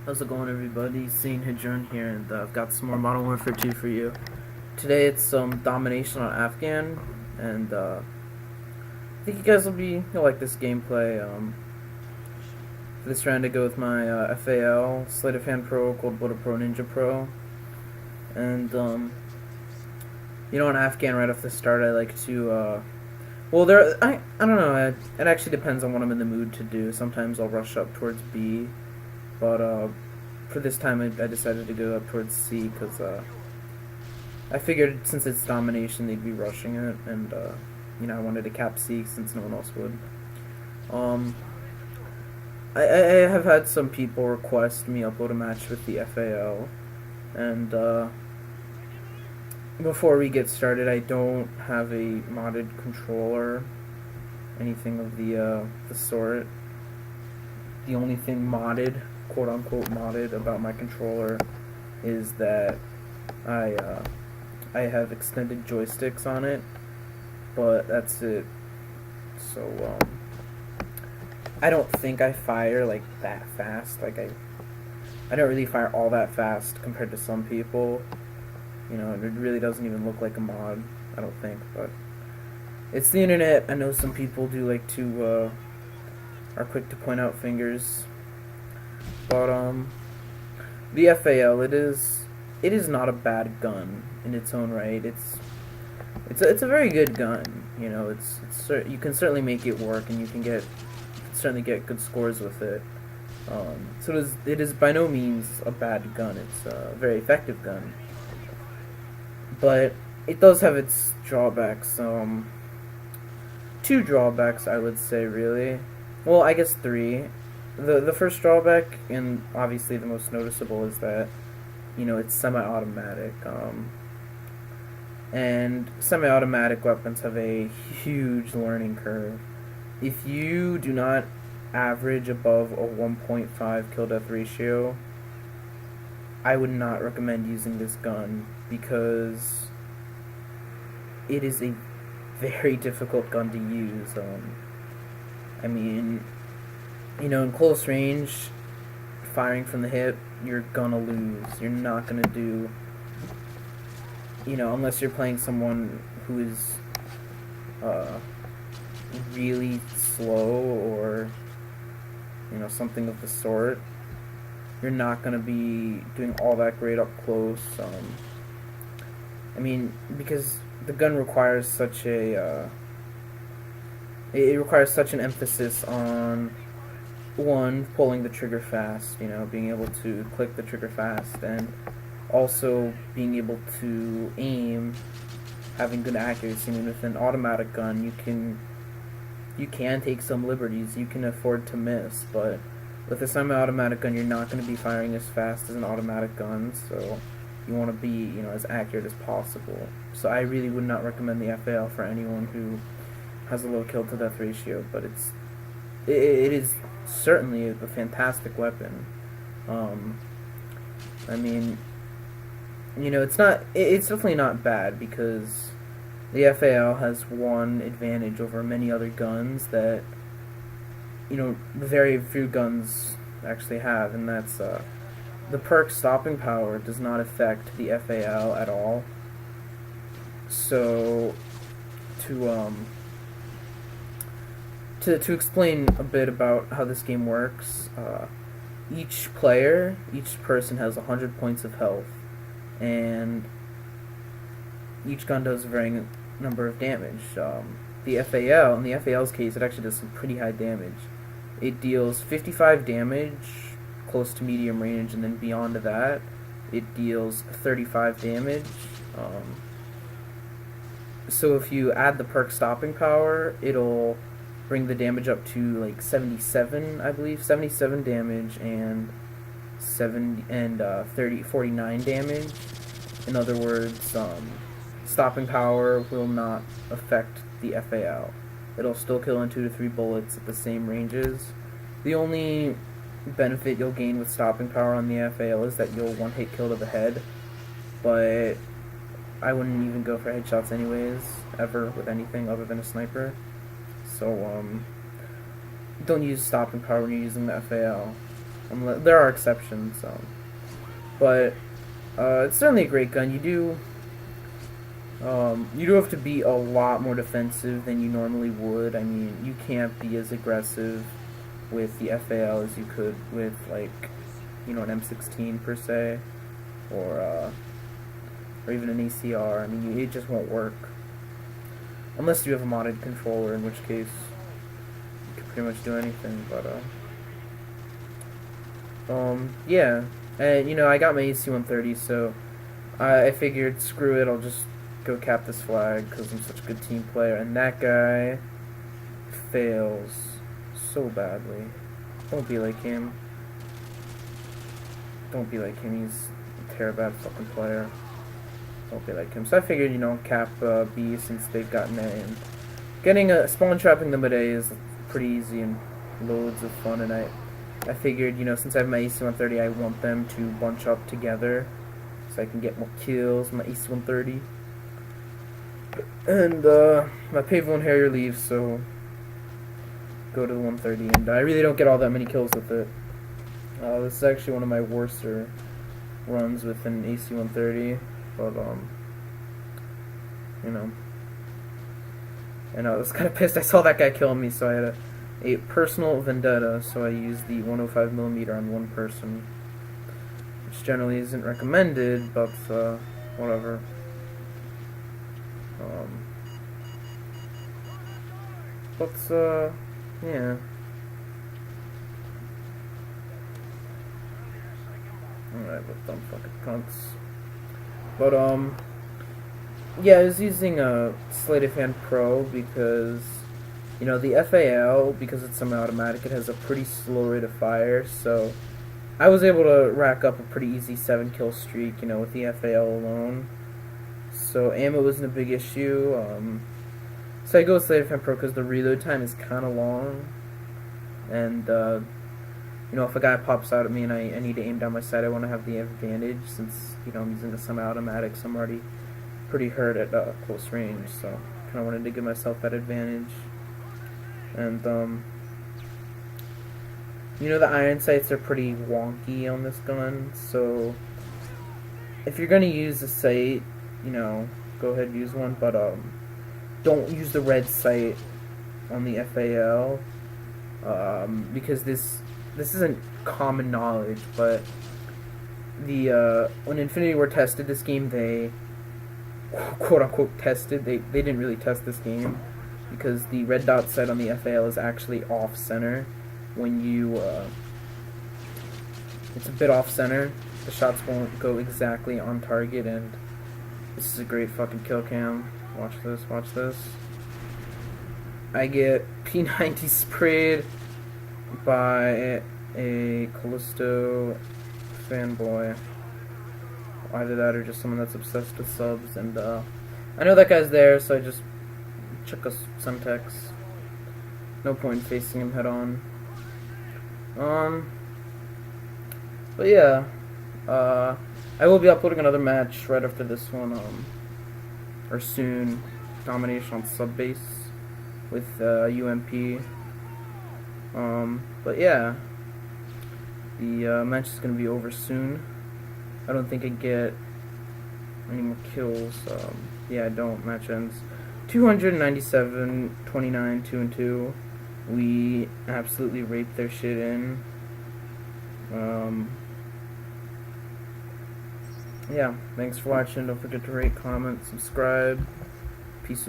How's it going, everybody? Seeing Hijrun here, and I've got some more Modern Warfare 2 for you. Today it's some domination on Afghan, and I think you guys you'll like this gameplay. For this round I go with my FAL, Sleight of Hand Pro, Cold Blooded Pro, Ninja Pro, and on Afghan right off the start I like to, I don't know, it actually depends on what I'm in the mood to do. Sometimes I'll rush up towards B, but for this time I decided to go up towards C because I figured since it's domination they'd be rushing it, and I wanted to cap C since no one else would. I have had some people request me upload a match with the FAL, and before we get started, I don't have a modded controller, anything of the sort. The only thing modded, quote unquote modded, about my controller is that I have extended joysticks on it, but that's it. So I don't think I fire like that fast. Like I don't really fire all that fast compared to some people. It really doesn't even look like a mod, I don't think, but it's the internet. I know some people do like to are quick to point out fingers. But the FAL, it is not a bad gun in its own right. It's a very good gun. You can certainly make it work, and you can certainly get good scores with it. So it is by no means a bad gun. It's a very effective gun, but it does have its drawbacks. Two drawbacks, I would say, really. Well, I guess three. The first drawback, and obviously the most noticeable, is that it's semi-automatic. And semi-automatic weapons have a huge learning curve. If you do not average above a 1.5 kill-death ratio, I would not recommend using this gun because it is a very difficult gun to use. In close range, firing from the hip, you're gonna lose. You're not gonna do, unless you're playing someone who is really slow or, something of the sort. You're not gonna be doing all that great up close. Because the gun requires such a, it requires such an emphasis on, one, pulling the trigger fast, being able to click the trigger fast, and also being able to aim, having good accuracy. With an automatic gun, you can take some liberties, you can afford to miss, but with a semi-automatic gun, you're not going to be firing as fast as an automatic gun, so you want to be, as accurate as possible. So I really would not recommend the FAL for anyone who has a low kill-to-death ratio, but it is certainly a fantastic weapon. It's definitely not bad, because the FAL has one advantage over many other guns that very few guns actually have, and that's the perk stopping power does not affect the FAL at all. So to explain a bit about how this game works, each person has 100 points of health, and each gun does a varying number of damage. The FAL, in the FAL's case, it actually does some pretty high damage. It deals 55 damage close to medium range, and then beyond that, it deals 35 damage. So if you add the perk stopping power, it'll bring the damage up to like 77, I believe, 77 damage and 49 damage. In other words, stopping power will not affect the FAL. It'll still kill in 2 to 3 bullets at the same ranges. The only benefit you'll gain with stopping power on the FAL is that you'll one-hit kill to the head, but I wouldn't even go for headshots anyways, ever, with anything other than a sniper. So, don't use stopping power when you're using the FAL. There are exceptions, but it's certainly a great gun. You do have to be a lot more defensive than you normally would. I mean, you can't be as aggressive with the FAL as you could with, like, you know, an M16 per se, or even an ACR. I mean, it just won't work unless you have a modded controller, in which case you can pretty much do anything. But yeah, and you know, I got my AC-130, so I figured, screw it, I'll just go cap this flag because I'm such a good team player. And that guy fails so badly. Don't be like him. Don't be like him. He's a terrible fucking player. Don't be like him. So I figured, you know, cap B since they've gotten A. And getting a spawn trapping them at A is pretty easy and loads of fun. And I figured, you know, since I have my AC-130, I want them to bunch up together so I can get more kills. My AC-130. And my Pavement Harrier leaves, so go to the 130. And I really don't get all that many kills with it. This is actually one of my worser runs with an AC-130, but you know, and I was kind of pissed. I saw that guy killing me, so I had a personal vendetta. So I used the 105mm on one person, which generally isn't recommended, but whatever. Yeah. Alright, but dumb fucking cunts. But, yeah, I was using a Sleight of Hand Pro because, you know, the FAL, because it's semi-automatic, it has a pretty slow rate of fire, so I was able to rack up a pretty easy 7-kill streak, you know, with the FAL alone. So ammo wasn't a big issue. So I go with Sleight of Hand Pro because the reload time is kind of long, and you know, if a guy pops out at me and I need to aim down my sight, I want to have the advantage since, you know, I'm using a semi-automatic, so I'm already pretty hurt at close range, so kind of wanted to give myself that advantage. And you know, the iron sights are pretty wonky on this gun, so if you're gonna use a sight, you know, go ahead and use one, but don't use the red sight on the FAL, because this isn't common knowledge, but the when Infinity Ward tested this game, they quote unquote tested, they didn't really test this game, because the red dot sight on the FAL is actually off center. When you it's a bit off center, the shots won't go exactly on target. And this is a great fucking kill cam. Watch this, watch this. I get P90 sprayed by a Callisto fanboy. Either that or just someone that's obsessed with subs. And I know that guy's there, so I just chuck us some text. No point facing him head on. But yeah, I will be uploading another match right after this one, or soon, domination on sub base with UMP. But yeah, the match is gonna be over soon. I don't think I get any more kills. Yeah, I don't. Match ends 297, 29, 2-2. We absolutely raped their shit in. Yeah, thanks for watching. Don't forget to rate, comment, subscribe. Peace.